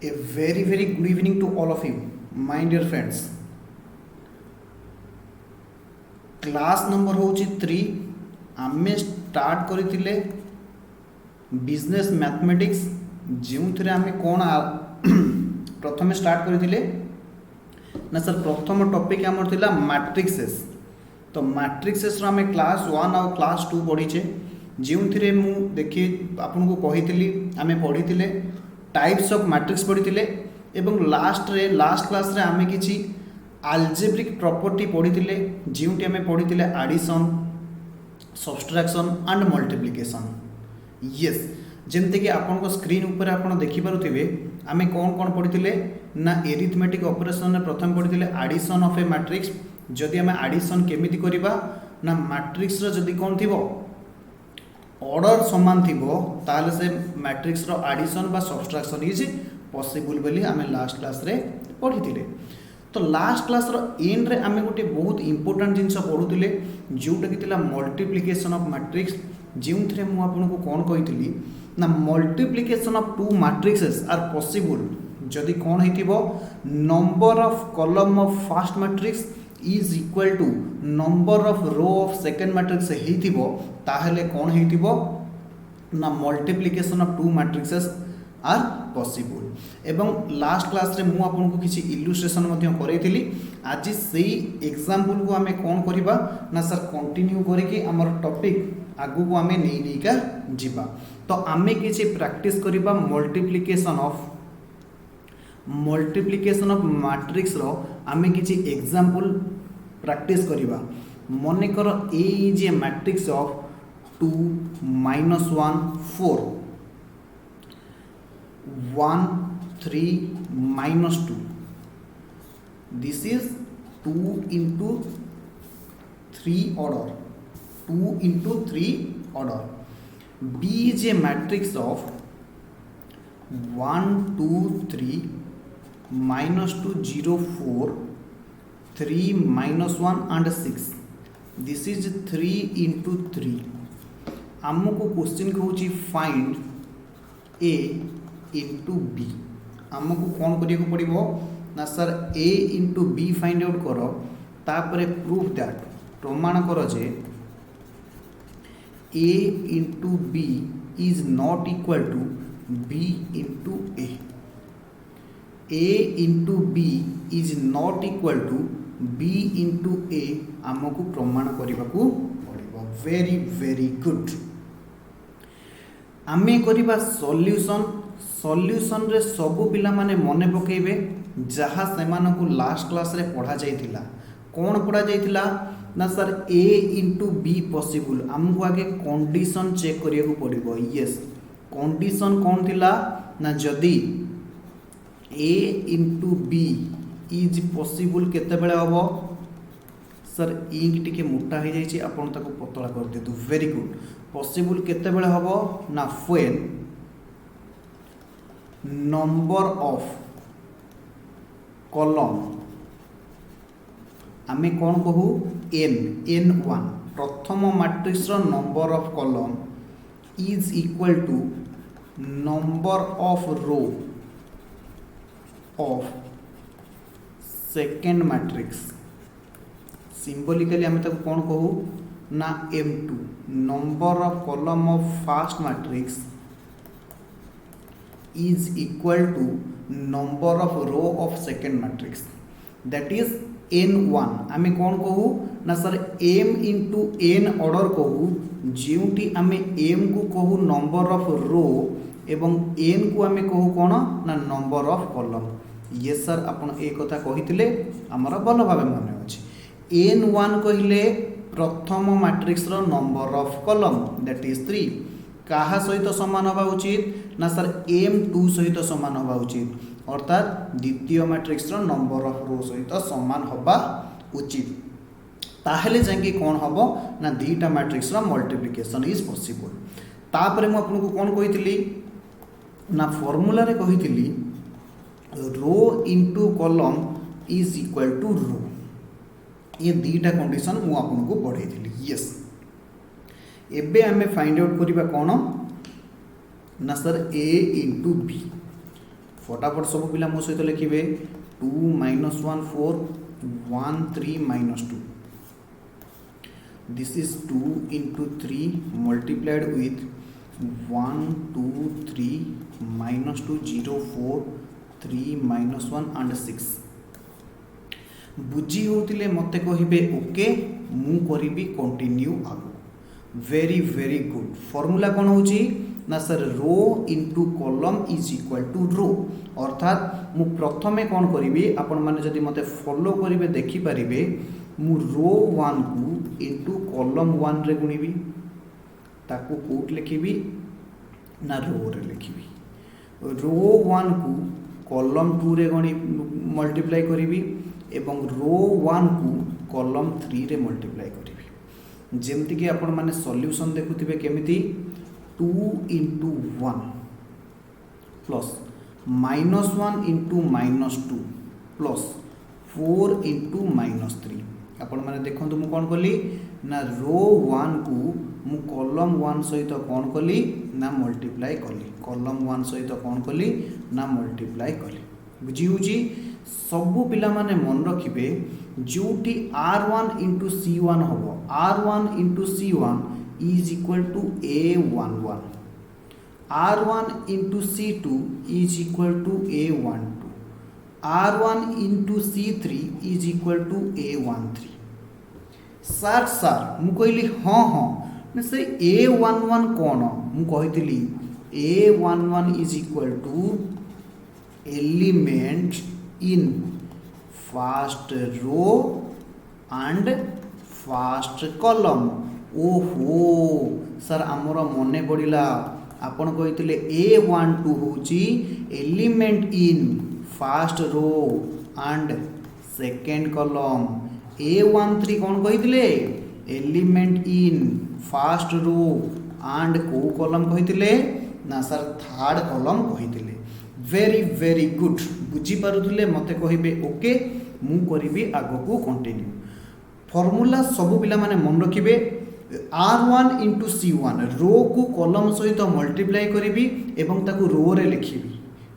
A very good evening to all of you, my dear friends. Class number होची 3 आमे start करथिले business mathematics जो थे आमे कोन प्रथम स्टार्ट करथिले ना सर प्रथम टॉपिक आमर थिला मैट्रिक्सेस। तो मैट्रिक्सेस रो आमे क्लास 1 और क्लास 2 पढ़ीचे जो थे मु देखिए आपन को कहितली आमे पढ़ीथिले टाइप्स ऑफ मैट्रिक्स पढ़ीथिले एवं लास्ट क्लास रे आमे किछि आल्जेब्रिक प्रॉपर्टी पढ़ीथिले जोटी आमे पढ़ीथिले addition subtraction and multiplication. Yes जेमते कि आपन को स्क्रीन ऊपर आपन देखि पारुथिबे आमे कोन पढ़ीथिले ना एरिथमेटिक ऑपरेशन रे प्रथम पढ़ीथिले एडिशन ऑफ ए मैट्रिक्स। जदि आमे एडिशन केमिति करिबा ना मैट्रिक्स रो जदि कोन थिबो ऑर्डर समान थिबो ताले से मैट्रिक्स रो एडिशन बा सब्सट्रैक्शन इज पॉसिबल बोली आमे लास्ट क्लास रे पढ़ीथिले। तो लास्ट क्लास रो एंड रे आमे गोटे बहुत इंपोर्टेंट जिंस पढ़ुथिले जोटा कि थिला मल्टीप्लिकेशन ऑफ मैट्रिक्स जोंथरे मु आपन को कोन कहितली ना multiplication of two matrices are possible जदि कोन हेतिबो number of column of first matrix is equal to number of row of second matrix हेतिबो ताहले कोन हेतिबो ना multiplication of two matrices are possible. एवं लास्ट क्लास रे मु आपन को किछि इलुस्ट्रेशन मध्ये करैथिली आज सेही एग्जांपल को हमें कोन करिबा ना सर कंटिन्यू करिके हमर टॉपिक आगु को हमें नेका जिबा। तो आमे किछि प्रैक्टिस करिबा मल्टीप्लिकेशन ऑफ मैट्रिक्स रो आमे किछि एग्जांपल प्रैक्टिस करिबा। मने कर ए is a matrix of 2 -1 4 1 3 -2 this is 2 into 3 order 2 into 3 order। B is a matrix of 1 2 3 -2 0 4 3 -1 and 6 this is 3 into 3। आमको क्वेश्चन कहूँ फाइंड A इंटू बी आमको कौन करिया को पड़िबो ना sir A into B find out करो तापरे प्रूफ दैट प्रमाण करो जे A into B is not equal to B into A into B is not equal to B into A आमको प्रमाण करने को पड़िबो। Very good. आमे करिबा सॉल्यूशन रे सबु पिला माने मने पकेबे जहाँ से को लास्ट क्लास रे पढ़ा जाइथिला। कौन पढ़ा जाइथिला ना sir A into be possible आमको आगे कंडीशन चेक करिया को पड़िबो। यस कंडीशन कौन थिला ना जदी A into B is possible केते बेले हबो सर इंक टिके मोटा हो जाइए आपन ताको पतला कर दियतु। Very good. पॉसिबल केते बेले हबो ना व्हेन नंबर ऑफ कॉलम आमे कौन कहू n1 प्रथम matrix row number of column is equal to number of row of second matrix. Symbolically आमे ताको कौन कहू ना m2 number of column of first matrix is equal to number of row of second matrix that is n1। आमे कौन कहू ना sir m into n order कहू जोटी आमे m को कहू नंबर ऑफ रो एवं n को आमे कहू कौन ना नंबर ऑफ कॉलम। ये सर अपन एक कथा कहिथिले हमर भल भाबे मन अछि। n1 कहिले प्रथम matrix row number of column that is 3 काहा सहित समान होबा उचित ना सर m2 सहित समान होबा उचित अर्थात द्वितीय matrix row number of row सहित समान होबा उचित ताहले जांगे कोन होबो ना दीटा matrix row multiplication is possible. तापरे मु आपन को कोन कहितली ना फार्मूला रे कहितली row into column is equal to row. ये दीटा कंडीशन मु आपन को पढैतली। यस एबे हमें फाइंड आउट करिबा कोन ना सर A इंटू बी फटाफट सब पिला मो सहित लिखिबे 2 minus 1 4 1 3 minus 2 this is 2 into 3 multiplied with 1 2 3 minus 2 0 4 3 minus 1 and 6 बुझी होतिले मते कहिबे ओके मु करिबी कंटिन्यू आगो वेरी वेरी गुड फॉर्मूला कोन होची ना sir row into column is equal to row अर्थात मु प्रथमे कोन करिबी आपण माने जदि मते फॉलो करिवे देखि परिबे मु रो 1 को इंटू कॉलम 1 रे गुणिबी ताको कोट लिखिबी ना रो रे लिखिबी रो 1 को कॉलम 2 रे गणी मल्टीप्लाई करिबी एवं रो 1 को कॉलम 3 रे मल्टीप्लाई करिबी जेमति कि आपण माने सॉल्यूशन देखुथिबे केमिति 2 into 1 plus minus 1 into minus 2 plus 4 into minus 3 आपण माने देखंतु मु कोन कली ना रो 1 को मु कॉलम 1 सहित कोन कली ना मल्टीप्लाई कली कॉलम 1 सहित कोन कली ना मल्टीप्लाई कली बुझी होजी सबु पिला माने मन रखिबे जोटी r1 into c1 होबो r1 into c1 is equal to a11 r1 into c2 is equal to a12 r1 into c3 is equal to a13 sir sir मु कहली हाँ हाँ ना से a11 कौन मु कहितली a11 is equal to element in first row and first column ओहो sir आमर मने पड़ा आपण कही a12 होची element in first row and second column a13 कौन कही element in first row and को कॉलम कही ना सर थर्ड कॉलम कही वेरी वेरी गुड बुझी पारुथिले मते कहिबे ओके मु करिबी आगो को कंटिन्यू फॉर्मूला सब पिला माने मन रखिबे r1 into c1 रो को कॉलम सहित मल्टीप्लाई करिबी एवं ताकू रो रे लिखिबी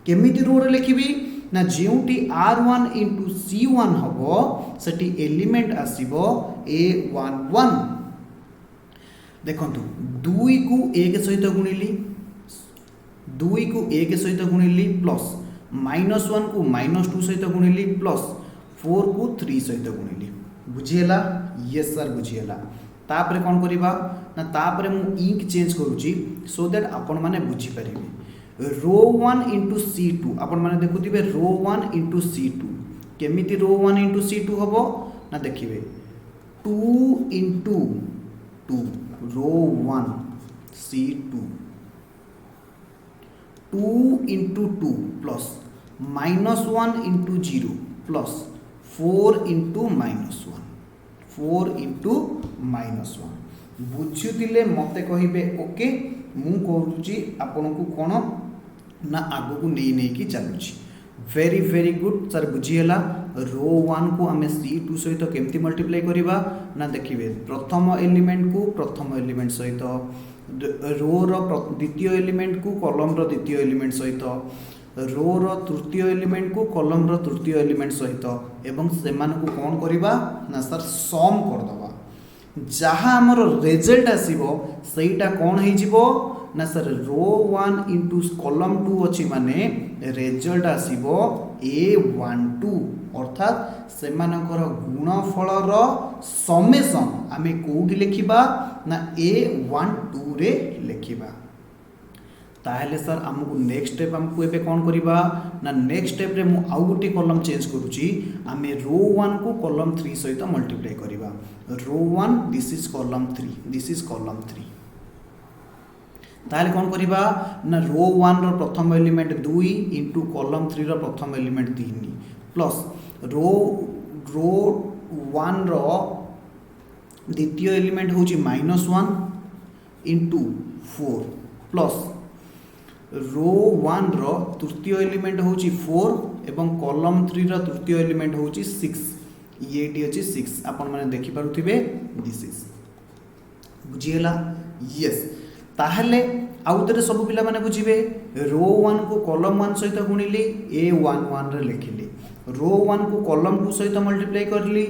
केमिति रो रे लिखिबी ना जेउटी r1 into c1 हबो सेटी एलिमेंट आसीबो a11 देखंतु 2 को 1 सहित गुणिली 2 को 1 सहित गुणिली प्लस -1 को -2 सहित गुणिली प्लस 4 को 3 सहित गुणिली बुझिएला यस सर बुझिएला तापरे कौन करिबा ना तापरे मु इंक चेंज करूची सो दैट आपण माने बुझी परिबे रो 1 into c2 आपण माने देखुथिबे रो 1 into c2 केमिति रो 1 into c2 हबो ना देखिबे 2 into 2 रो 1 c2 2 into 2 plus -1 into 0 plus 4 into -1 4 into -1 बुझुतिले मते कहिबे ओके मु कहूची आपन को कोन ना आगो को नै की चलुची वेरी वेरी गुड सर बुझिएला रो 1 को आमे c2 सहित केमती मल्टीप्लाई करिबा ना देखिबे प्रथम एलिमेंट को प्रथम एलिमेंट सहित रो रो द्वितीय एलिमेंट को कॉलम रो द्वितीय एलिमेंट सहित रो रो तृतीय एलिमेंट को कॉलम रो तृतीय एलिमेंट सहित एवं सेमान को कौन करिबा ना सर सम कर दबा जहाँ हमर रिजल्ट आसीबो सेटा कौन हे जिवो ना सर रो 1 into कॉलम 2 अछि माने रिजल्ट आसीबो a12 अर्थात सेमानकर गुणफल रो समेशन आमे कोठी लिखिबा ना a12 रे लिखिबा ताहले सर आमको नेक्स्ट स्टेप आमको एबे कोन करिबा ना नेक्स्ट स्टेप रे मु आउ गोटे कॉलम चेंज करूची आमे रो 1 को कॉलम 3 सहित मल्टीप्लाई करिबा रो 1 this is column 3 this is column 3 ताहले कोन करिबा ना रो 1 रो प्रथम एलिमेंट 2 इनटू कॉलम 3 रो प्रथम एलिमेंट 3 प्लस रो 1 रो द्वितीय एलिमेंट होची -1 इनटू 4 प्लस रो 1 रो तृतीय एलिमेंट होची 4 एवं कॉलम 3 रो तृतीय एलिमेंट होची 6 येटी अछि 6 आपण माने देखि पारुथिबे दिस इज बुझिएला यस ताहले आउ थे सब पिला माने बुझे रो 1 को कॉलम 1 सहित गुणिली A11 रे लिखिली रो 1 को कॉलम 2 सहित मल्टीप्लाई करली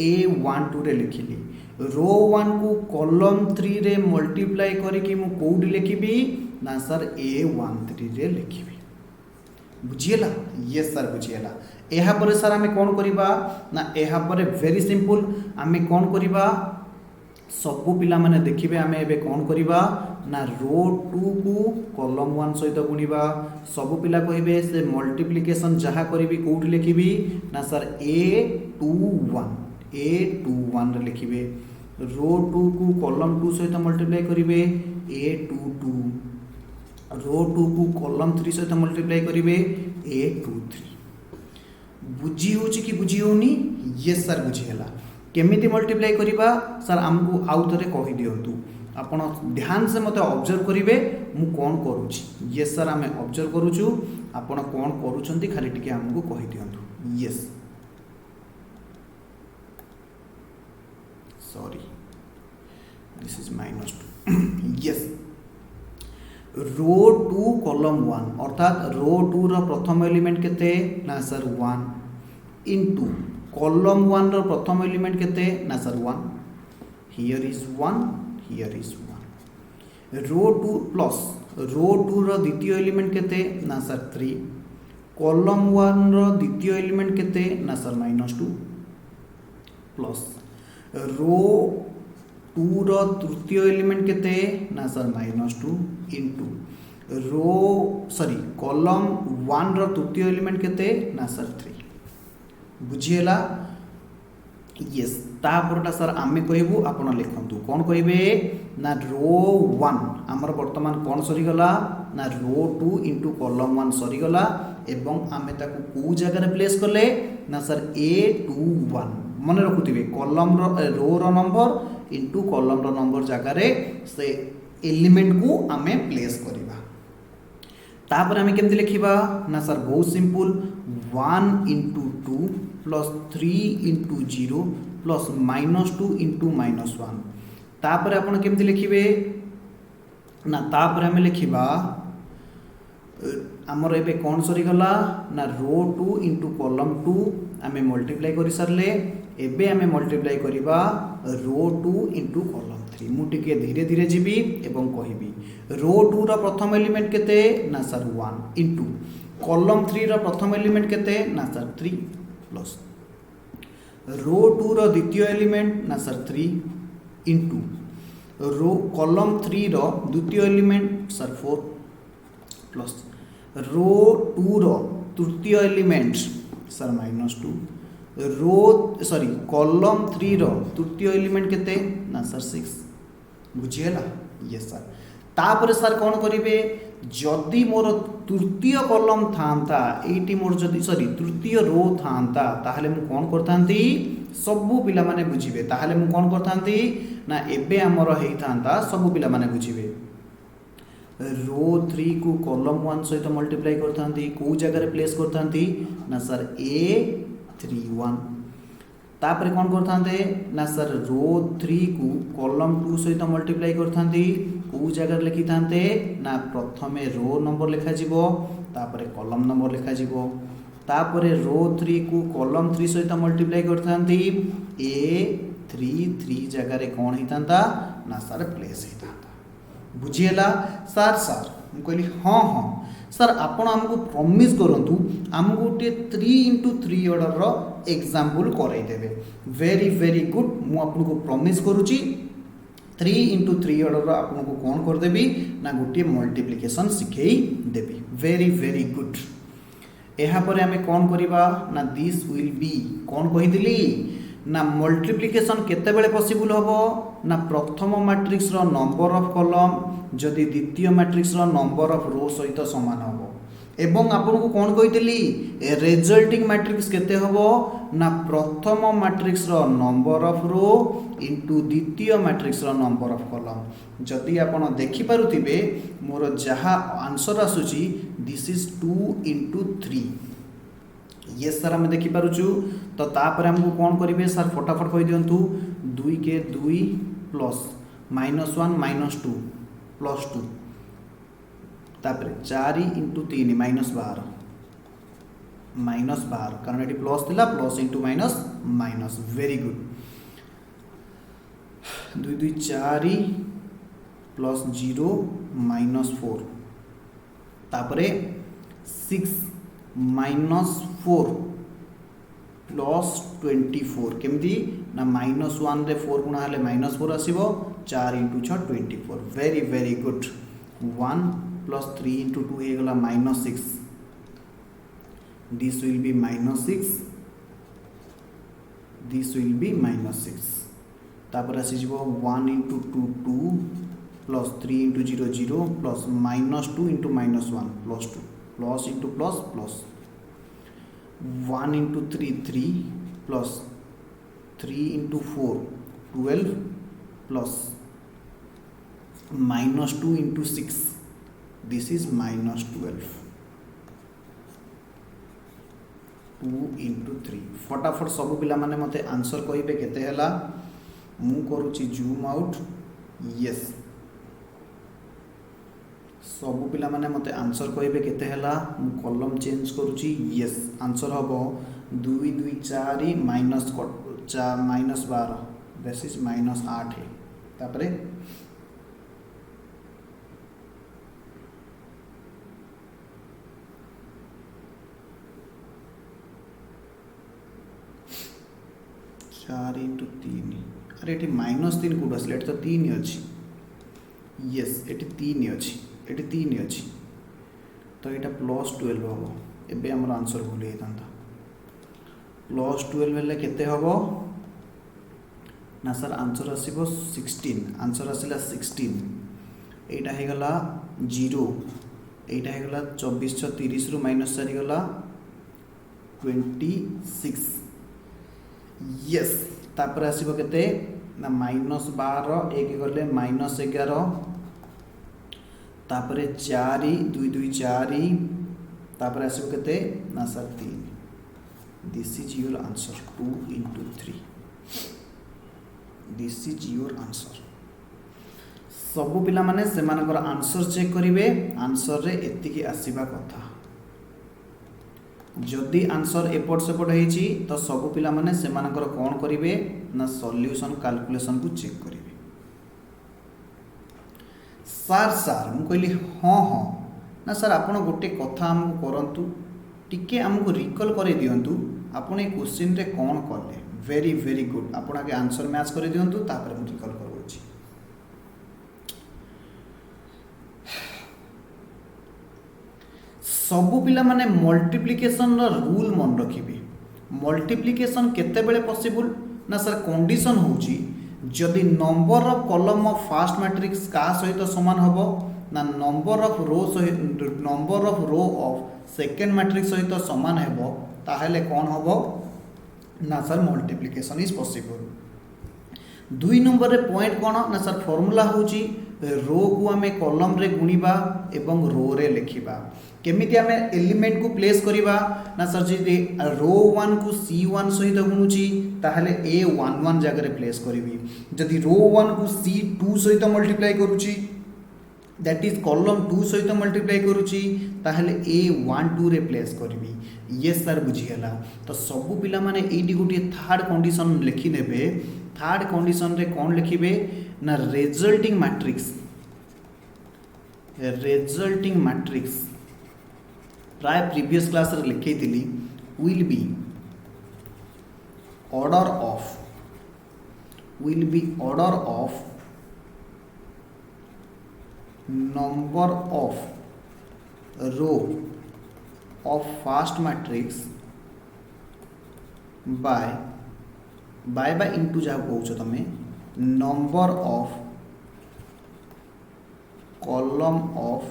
A12 रे लिखिली रो 1 को कॉलम 3 रे मल्टीप्लाई करके मु कोड लिखिबी ना सर A13 रे लिखिबी बुझिएला यस सर बुझिएला एहा परे सर आमे कोन करिबा ना एहा परे वेरी सिंपल आमे कोन करिबा सबु पिला माने देखिबे आमे एबे कोन करिबा ना रो 2 को कॉलम 1 सहित गुणिबा सबु पिला कहिबे से मल्टीप्लिकेशन जहा करिबी कोड लिखिबी ना सर A21 रे लिखिबे रो 2 को कॉलम 2 सहित मल्टीप्लाई करिबे A22 रो 2 को कॉलम 3 सहित मल्टीप्लाई करिबे A23 बुझी होची कि बुझी होनी यस सर बुझिएला केमिति मल्टीप्लाई करिबा सर हमको आउ थरे कहि दियंतु आपण ध्यान से मते ऑब्जर्व करिवे मु कोन करूची यस सर हमें ऑब्जर्व करूछु आपण कोन करूछंती खाली टिके हमको कहि दियंतु yes sorry this is -2 yes row 2 column 1 अर्थात रो 2 रो प्रथम एलिमेंट केते ना सर 1 इनटू कॉलम 1 रो प्रथम एलिमेंट केते ना sir 1 here is 1 row 2 plus row 2 row द्वितीय एलिमेंट केते ना सर 3 कॉलम 1 रो द्वितीय एलिमेंट केते ना सर -2 प्लस रो 2 रो तृतीय एलिमेंट केते ना सर -2 इनटू रो सॉरी कॉलम 1 रो तृतीय एलिमेंट केते ना सर 3 बुझिएला यस तापरटा सर आमे कहबू आपण लिखंतु कोन कहबे ना रो 1 हमर वर्तमान कोन सरी गला ना रो 2 इनटू कॉलम 1 सरी गला एवं आमे ताकू को जगह रे प्लेस करले ना सर A21 मन रखुथिबे column row row number into column row number जगह रे से एलिमेंट को आमे प्लेस करिबा तापर आमे केमति लिखिबा ना सर बहुत simple 1 into 2 plus 3 into 0 plus -2 into -1 तापर आपण केमति लिखिबे ना तापर आमे लिखिबा हमर एबे कोन सरी गला ना रो 2 इनटू कॉलम 2 आमे मल्टीप्लाई करि सरले एबे आमे मल्टीप्लाई करिबा रो 2 इनटू कॉलम 3 मु टिके धीरे धीरे जीबी एवं कहिबी रो 2 रो प्रथम एलिमेंट केते ना सर 1 इनटू कॉलम 3 रो प्रथम एलिमेंट केते ना सर 3 प्लस रो 2 रो द्वितीय एलिमेंट ना सर 3 इनटू रो कॉलम 3 रो द्वितीय एलिमेंट सर 4 प्लस रो 2 रो तृतीय एलिमेंट सर -2 रो सॉरी कॉलम 3 रो तृतीय एलिमेंट केते ना सर 6 बुझिएला यस सर तापर सर कोन करिवे जदि मोर तृतीय कॉलम थांता एटी मोर जदि सॉरी तृतीय रो थांता ताहले मु कोन करथांती सबु पिला माने बुझिबे ताहले मु कोन करथांती ना एबे हमर हेई थांता सबु पिला माने बुझिबे रो 3 को कॉलम 1 सहित मल्टीप्लाई करथांती को जगह रे प्लेस करथांती ना सर A31 तापर कोन करथांते ना सर रो 3 को कॉलम 2 सहित मल्टीप्लाई करथांती को जगह लिखि थांते ना प्रथमे रो नंबर लिखा जिवो तापर कॉलम नंबर लिखा जिवो तापर रो 3 को कॉलम 3 सहित मल्टीप्लाई करथांती A33 जगह रे कोन हितांता ना सर प्लेस हितांता बुझिएला सर सर हम कहली हाँ हाँ सर आपण हमको प्रॉमिस करंतु हमको गोटे 3x3 ऑर्डर रो एग्जांपल कराई देबे वेरी वेरी गुड मु आपनको प्रॉमिस करूची 3x3 ऑर्डर रो आपनको कोन कर देबी ना गोटे मल्टीप्लिकेशन सिखै देबी वेरी वेरी गुड एहा परे हमें कोन करिबा ना दिस विल बी कोन कहि दिली ना मल्टीप्लिकेशन केते बेले पॉसिबल होबो ना प्रथम matrix row number of column जदि द्वितीय matrix row number of row सहित समान होबो एवं आपन को कोन कहितली रिजल्टिंग मैट्रिक्स केते होबो ना प्रथम matrix row number of row into द्वितीय matrix row number of column जदि आपन देखि पारुथिबे मोर जहा आंसर आसुची दिस इज 2 × 3 यस सर हमें देखि पारुछु तो तापर हमको कोन करिवे सर फटाफट कहि दियंतु 2 के 2 प्लस -1 -2 प्लस 2 तापर 4 इंटू 3 -12 कारण ये प्लस थिला plus into minus minus very good 2 2 4 plus 0 -4 तापर 6 -4 प्लस 24 केमती ना -1 रे 4 गुणा हेले -4 आसीबो 4 into 6 24 very very good 1 plus 3 into 2 हे गला -6 this will be -6 this will be -6 तापर आसी जिवो 1 into 2 2 plus 3 into 0 0 plus -2 into -1 plus 2 plus into plus plus 1 into 3 3 plus 3 into 4 12 plus -2 into 6 this is -12 2 into 3 फटाफट सब पिला माने मते आंसर कहिबे केते हला मु करूची जूम आउट यस सब पिला माने मते आंसर कहिबे केते हला मु कॉलम चेंज करूची यस आंसर हबो 2 2 4 -12 दिस इज -8 है तापरे चार इंटू 3 अरे ये -3 कौट आस तो 3 अच्छी यस ये 3 अच्छी ये 3 अच्छी तो यहाँ +12 हम एवं आम आंसर भूल जाता +12 हेल्ले केते हबो ना सर आंसर आसीबो 16 आंसर आसिला 16 एटा हे गला 0 एटा हे गला 24 30 रु -4 गला 26 यस तापर आसीबो केते ना -12 एक गले -11 तापर 4 2 2 4 तापर आसीबो केते ना sir 3 this is your answer 2 into 3 this is your answer सबु पिला माने से मानकर आंसर चेक करिवे आंसर रे एतिकी आसीबा कथा जदि आंसर एपट सेपट होईची तो सबु पिला माने से मानकर कोन करिवे ना सॉल्यूशन कैलकुलेशन को चेक करिवे सर सर मु कहली हाँ हाँ ना सर आपण गोटे कथा हमको करंतु टिके हमको रिकॉल करे दियंतु आपण ए क्वेश्चन रे कोन करले वेरी वेरी गुड आपण आगे आंसर मैच करे दियंतु तापर मु रिकॉल करबोची सबु पिला माने मल्टीप्लिकेशन रूल मन रखिबे मल्टीप्लिकेशन केते बेले पॉसिबल ना सर कंडीशन होची जदि number of column of first matrix का सहित समान हबो ना number of row of second matrix सहित समान हेबो ताहेले कोन हबो ना sir multiplication is possible 2 number रे पॉइंट कोन ना सर फार्मूला होची रो को आमे कॉलम रे गुणीबा एवं रो रे लिखिबा केमिति आमे एलिमेंट को प्लेस करिबा ना सर जी रो 1 को C1 सहित गुणुची ताहले A11 जगह रे प्लेस करिवि जदि रो 1 को C2 सहित मल्टीप्लाई करूची दैट इज कॉलम 2 सहित मल्टीप्लाई करूची ताहले A12 रे प्लेस करिवि यस सर बुझियला तो सब पिला माने एडी गुटी थर्ड कंडीशन लिखि नेबे थर्ड कंडीशन रे कोन लिखिबे ना रिजल्टिंग मैट्रिक्स प्राय प्रीवियस क्लास रे लिखै दिली will be order of number of row of first matrix by into जहाँ कौच तमें number of column of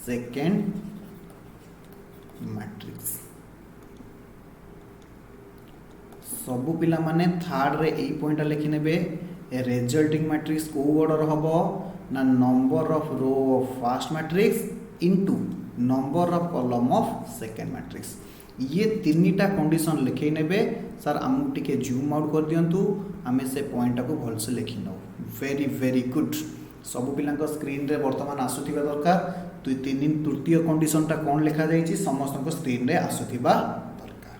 second matrix सबु पिला माने थर्ड रे ए पॉइंट लिखि नेबे रिजल्टिंग मैट्रिक्स को ऑर्डर हबो ना number of row of first matrix into number of column of second matrix ये तीनटा कंडीशन लिखे नेबे सर आमको टिके जूम आउट कर दियंतु आमे से पॉइंट को भल से लिखि नौ वेरी वेरी गुड सब पिलांक स्क्रीन रे वर्तमान आसुथिबा दरकार तृतीय कंडीशनटा कौन लिखा जाइए समस्त स्क्रीन रे आसुथिबा दरकार।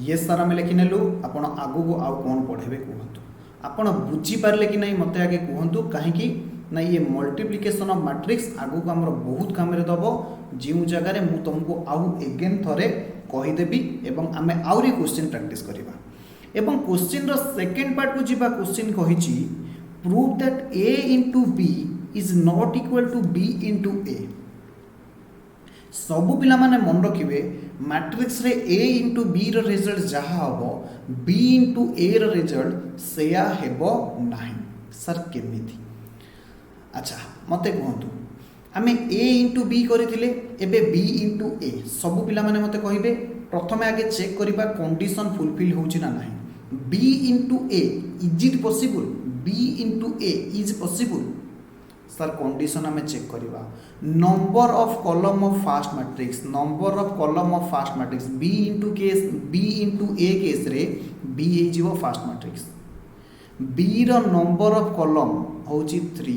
ये सर आम लिखिनेलु आपण आगु को आउ कौन पढ़ेबे कहतु आपण बुझी पारले कि नहीं मते आगे कहतु कहीं ना ये मल्टीप्लिकेशन ऑफ मैट्रिक्स आगु को हमर बहुत काम रे दबो जो जगह मु तुमको आउ एगेन थरे कहीदेवी एवं आमे आउरी क्वेश्चन प्रैक्टिस करिबा एवं क्वेश्चन रो सेकंड पार्ट को जीवा क्वेश्चन कहिची prove that a into b is not equal to b into a। सबु पिला माने मन रखिबे मैट्रिक्स रे a into b row result जहा हबो b into a row result सेया हेबो नाही। सर केमिति अच्छा मते कहंतु आमे a into b करिथिले एबे b into a सबु पिला माने मते कहिबे प्रथमे आगे चेक करिबा कंडीशन फुलफिल होउची ना नाही। b into a is it possible b into a is possible sir condition आमे चेक करिबा number of column of first matrix number of column of first matrix b into a case रे b हे जीवो first matrix b row number of column होची 3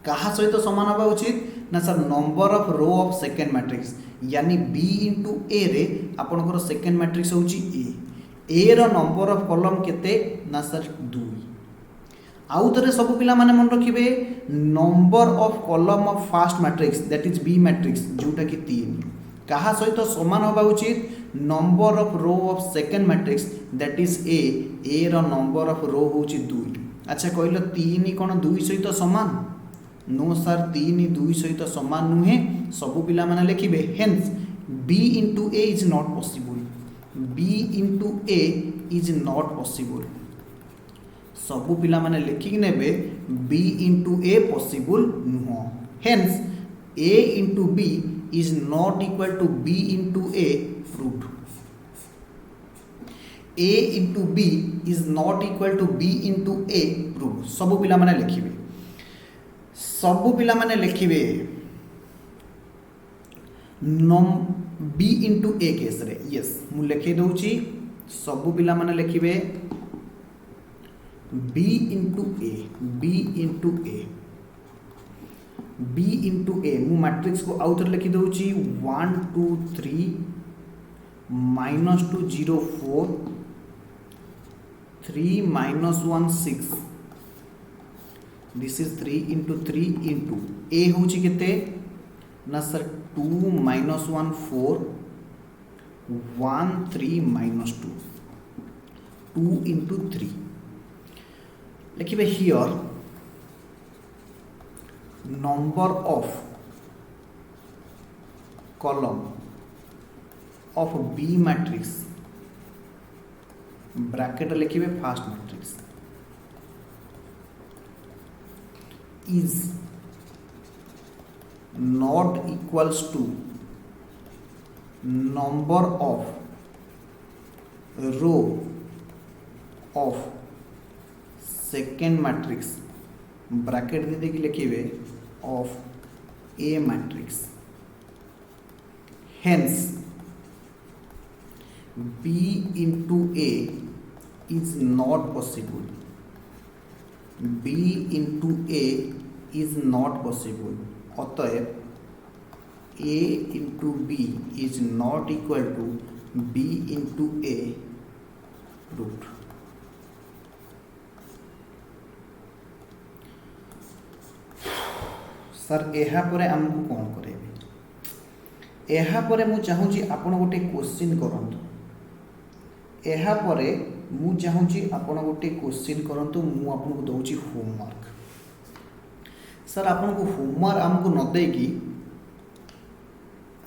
कहा सहित समान होबा उचित ना सर number of row of second matrix यानी b into a रे आपनकर सेकंड मैट्रिक्स होची a row number of column केते ना सर 2 आउ थे सब पिला माने मन रखिबे number of column of first matrix that is B matrix जोटा कि 3 कहा सहित समान होबा उचित number of row of second matrix that is A row number of row होची 2। अच्छा कहलो 3 कोन 2 सहित समान नो सर 3 2 सहित समान नुहे सब पिला माने लिखिबे hence b into a is not possible b into a is not possible सबु पिला माने लिखिक नेबे b into a possible नुह hence a into b is not equal to b into a proved a into b is not equal to b into a proved सबु पिला माने लिखिबे सबु पिला माने लिखिबे b into a केस रे yes मु लिखि दउची सबु पिला माने लिखिबे b into a b into a b into a मु मैट्रिक्स को आउटर लिखि दउची 1 2 3 -2 0 4 3 -1 6 this is 3 into 3 into a होची केते ना सर 2 -1 4 1 3 -2 2 into 3 लिखिबे here number of column of B matrix bracket लिखिबे first matrix is not equals to number of row of second matrix bracket दे देखिए लिखिए of A matrix hence b into a is not possible b into a is not possible अतएव a into b is not equal to b into a root sir एहा परे हमको कौन करेबे एहा परे मु चाहूची आपण गोटे क्वेश्चन करंतु एहा परे मु चाहूची आपण गोटे क्वेश्चन करंतु मु आपन को दउची होमवर्क सर आपन को होमवर्क हमको न दे कि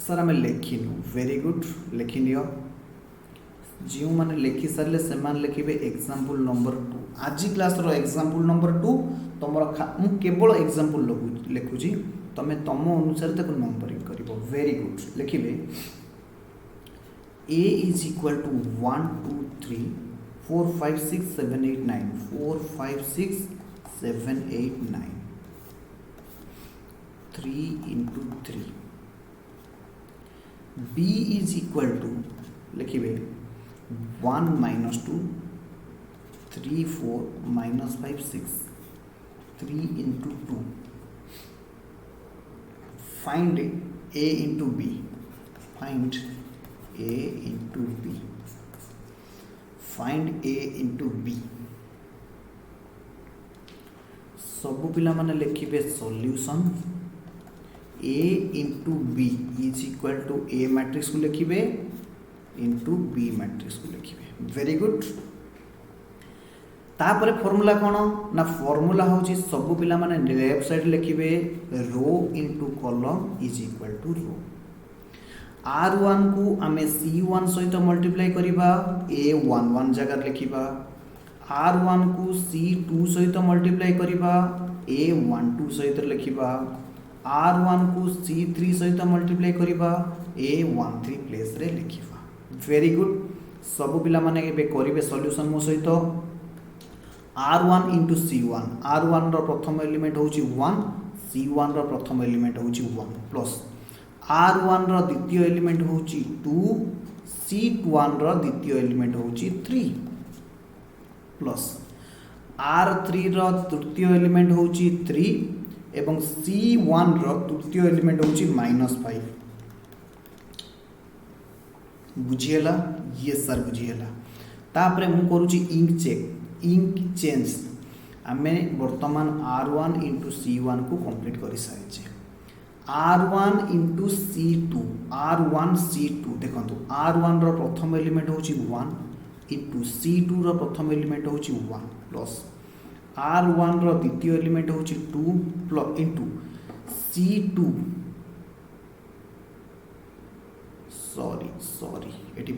सर हमें लिखिनु वेरी गुड लिखि लियो जो माने लिखि सारले से मान लिखिबे एग्जांपल नंबर 2 आज क्लास रो एग्जांपल नंबर 2 तमर मु केवल एग्जांपल लिखुची तमे तम अनुसार तक नंबरिंग करिवो वेरी गुड लिखिबे a is equal to 1 2 3 4 5 6 7 8 9 4 5 6 7 8 9 3 into 3 b is equal to लिखिबे 1 minus 2 3 4 minus 5 6 3 into 2 find a into b find a into b find a into b सबु पिला माने लिखिबे solution a into b is equal to a matrix को लिखिबे into b matrix को लिखिबे very good तापर formula कोन ना फॉर्मूला होची सबु पिला माने लेफ्ट साइड लिखिबे row into column is equal to row r1 को आमे c1 सहित मल्टीप्लाई करिबा a11 जगह लिखिबा r1 को c2 सहित मल्टीप्लाई करिबा a12 सहित लिखिबा r1 को c3 सहित मल्टीप्लाई करिबा a13 प्लेस रे लिखिबा वेरी गुड सब पिला माने एबे करिवे सॉल्यूशन मो सहित r1 into c1 r1 रो प्रथम एलिमेंट होची 1 c1 रो प्रथम एलिमेंट होची 1 प्लस r1 रो द्वितीय एलिमेंट होची 2 c1 रो द्वितीय एलिमेंट होची 3 प्लस r3 रो तृतीय एलिमेंट होची 3 एवं c1 रो तृतीय एलिमेंट होची -5 बुझियला यस सर बुझियला तापरे मु करूची इंक चेंज आमे वर्तमान r1 into c1 को कंप्लीट करि सारिचे r1 into c2 r1 c2 देखंतु r1 रो प्रथम एलिमेंट होची 1 into c2 रो प्रथम एलिमेंट होची 1 प्लस r1 रो द्वितीय एलिमेंट होची 2 plus into c2 sorry eighty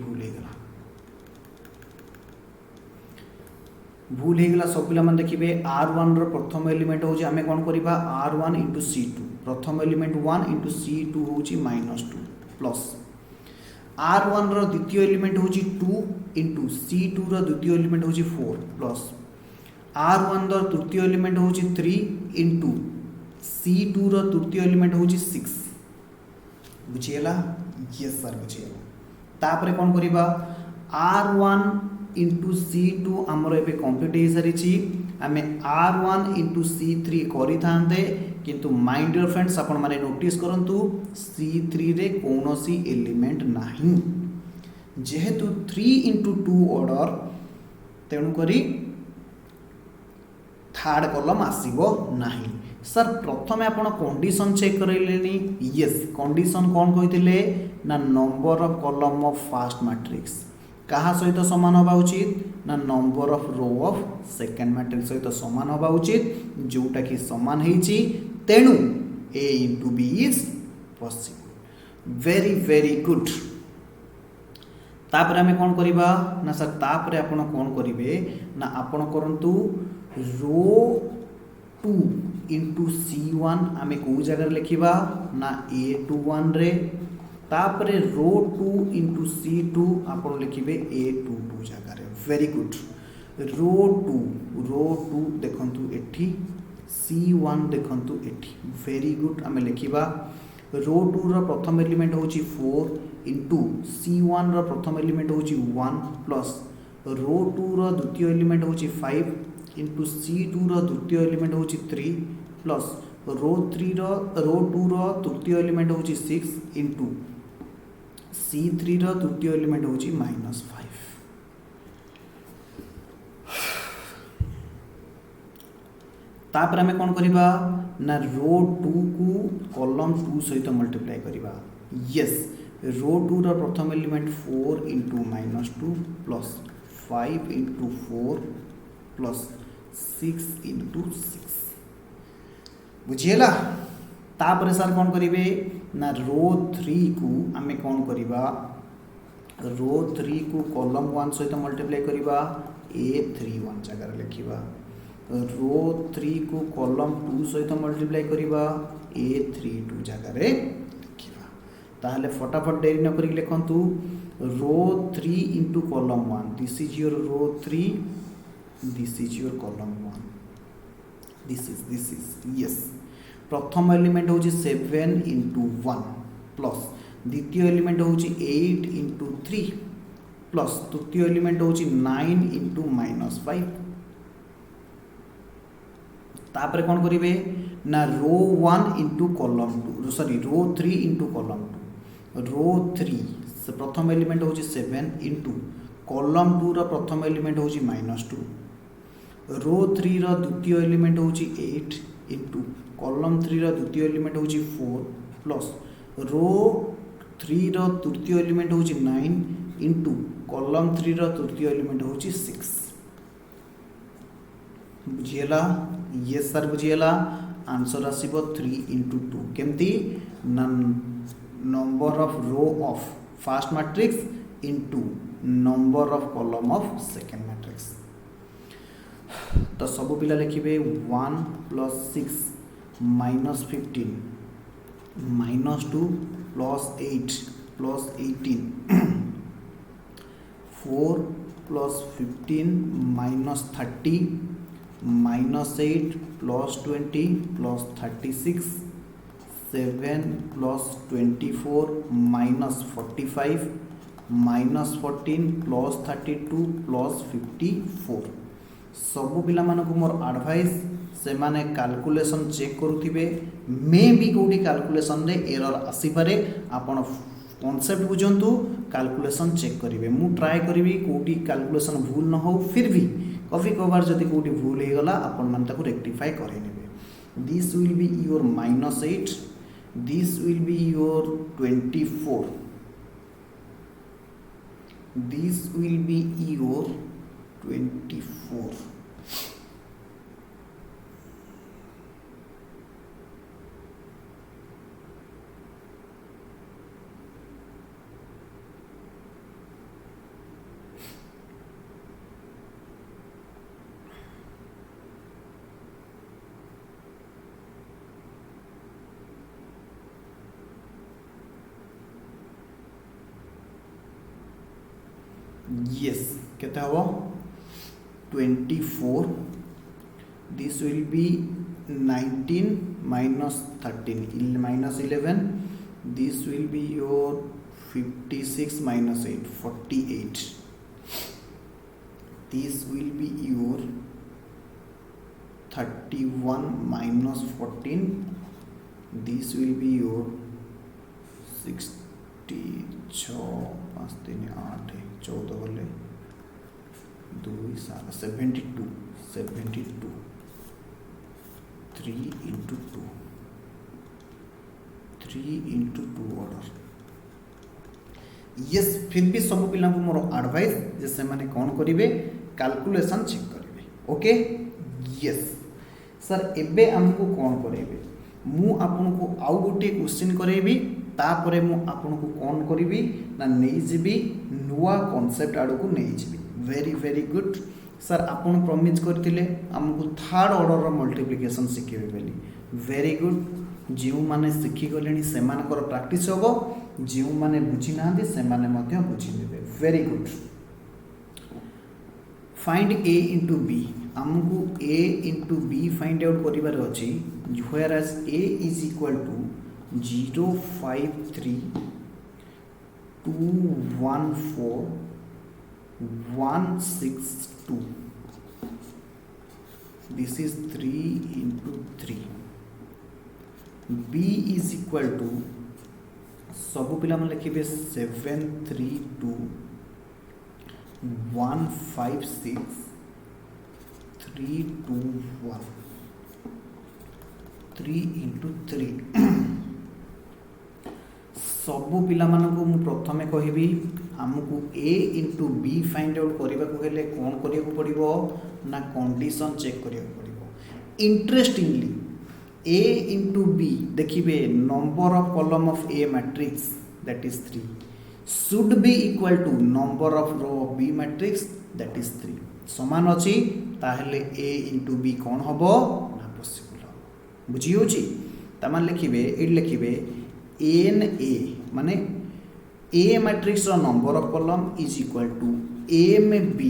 भूल हे गला सब पिला मन देखिबे r1 रो प्रथम एलिमेंट होची आमे कोन करिबा r1 into c2 प्रथम एलिमेंट 1 into c2 होची -2 प्लस r1 रो द्वितीय एलिमेंट होची 2 into c2 रो द्वितीय एलिमेंट होची 4 प्लस r1 रो तृतीय एलिमेंट होची 3 into c2 रो तृतीय एलिमेंट होची 6 बुझियला यस सर बुझियला तापरे कोन करिबा r1 into c2 हमरो एबे कंप्लीट हे सारिची आमे r1 into c3 करि थांते किंतु माय डियर फ्रेंड्स आपण माने नोटिस करंतु c3 रे कोनोसी एलिमेंट नाही जेहेतु 3 into 2 ऑर्डर तेणु करी थर्ड कॉलम आसीबो नाही सर प्रथमे आपण कंडीशन चेक करैलेनी यस कंडीशन कोन कहिथिले ना number of column of first matrix कहा सहित समान होबा उचित ना number of row of second matrix सहित समान होबा उचित जोटा कि समान हेची तेणु a into b is possible very very good तापर हमें कौन करिबा ना सर तापर आपण कौन करिवे ना आपण करंतु रो 2 into c1 हमें को जगह लिखिबा ना a21 रे तापर रो 2 into c2 आपण लिखिबे a22 जगह रे वेरी गुड रो 2 देखंतु एठी c1 देखंतु एठी वेरी गुड हमें लिखिबा रो 2 रो प्रथम एलिमेंट होची 4 into c1 रो प्रथम एलिमेंट होची 1 प्लस रो 2 रो द्वितीय एलिमेंट होची 5 into c2 रो द्वितीय एलिमेंट होची 3 प्लस रो 2 रो तृतीय एलिमेंट होची 6 into c3 रो तृतीय एलिमेंट होची -5 तापर हमें कौन करिबा ना रो 2 को कॉलम 2 सहित मल्टीप्लाई करिबा यस रो 2 रो प्रथम element 4 into -2 plus 5 into 4 plus 6 into 6 बुझियला तापर सर कौन करिवे ना रो 3 को हमें कौन करिबा रो 3 को कॉलम 1 सहित मल्टीप्लाई करिबा a31 जगह लिखिबा रो 3 को कॉलम 2 सहित मल्टीप्लाई करिबा a32 जगह रे लिखिबा ताहले फटाफट देरी न करी लिखंतु row 3 into column 1 this is your row 3 this is your column 1 this is yes प्रथम एलिमेंट होची 7 into 1 प्लस द्वितीय एलिमेंट होची 8 into 3 प्लस तृतीय एलिमेंट होची 9 into -5 तापर कौन करेंगे ना रो 1 इंटू कॉलम 2 सॉरी रो 3 इंटू कॉलम 2 रो 3 से प्रथम एलिमेंट हूँ 7 इंटू कॉलम 2 रो प्रथम एलिमेंट हूँ -2 रो 3 रो द्वितीय एलिमेंट हूँ 8 इंटू कॉलम 3 रो द्वितीय एलिमेंट हूँ 4 प्लस रो 3 रो तृतीय एलिमेंट हूँ 9 इंटू कॉलम 3 रो तृतीय एलिमेंट हूँ 6 बुझीगला ये सर बुझीगला आंसर आसीबो 3 इंटू 2 केमती number of row of first matrix into number of column of second matrix. तो सब पिला लिखिबे 1 plus 6 minus 15 -2 plus 8 plus 18 4 plus 15 minus 30 -8 plus 20 plus 36 7 plus 24 minus 45 minus 14 plus 32 plus 54 सबू पिला मानक मोर एडवाइस से माने कैलकुलेशन चेक करुथिबे मे बी कोठी कैलकुलेशन रे एरर आसीपारे आपण कॉन्सेप्ट बुझंतु कैलकुलेशन चेक करिवे मु ट्राई करिवि कोठी कैलकुलेशन भूल न हो फिर भी कभी कभार जदि कोठी भूल हे गला आपण मन ताको रेक्टिफाई करे नेबे this will be your -8 this will be your 24 this will be your 24 yes केते हबो 24 this will be 19 minus 13 minus 11 this will be your 56 minus 8 48 this will be your 31 minus 14 this will be your 66 5 3 8 14 बोले 2 7 72 72 3 into 2 3 into 2 order yes फिर भी सब पिला को मोर advice जे से माने कोन करिवे कैलकुलेशन चेक करिवे ओके यस सर एबे हमको कोन करिवे मु आपन को आउ गोटे क्वेश्चन करेबी तापरे मु आपन को कोन करिवि ना नै जिबी नुवा कांसेप्ट आडो को नै जिबी वेरी गुड सर आपन प्रॉमिस करथिले हमको थर्ड ऑर्डर रो मल्टीप्लिकेशन सिखेबे बेली वेरी गुड जिउ माने सिखि गलेनी से मानकर प्रैक्टिस होबो जिउ माने बुझी नांदे से माने मध्य बुझी नेबे very good find a into b हमको a into b find out करिवार अछि where as a is equal to 053 214 162 this is 3 into 3 b is equal to सब पिला मन लिखिबे 732 156 321 3 into 3 सबू पिला मानकु मु प्रथमे कहिबी हमकु a into b find out करबा को हेले कोन करिया को पड़िबो ना कंडीशन चेक करिया को पड़िबो इंटरेस्टिंगली a into b देखिबे number of column of a matrix that is 3 should be equal to number of row of b matrix that is 3 समान अछि ताहेले a into b कोन हबो ना पॉसिबल हबो बुझी होची तमान लिखिबे एड लिखिबे n a माने a matrix row number of column is equal to m b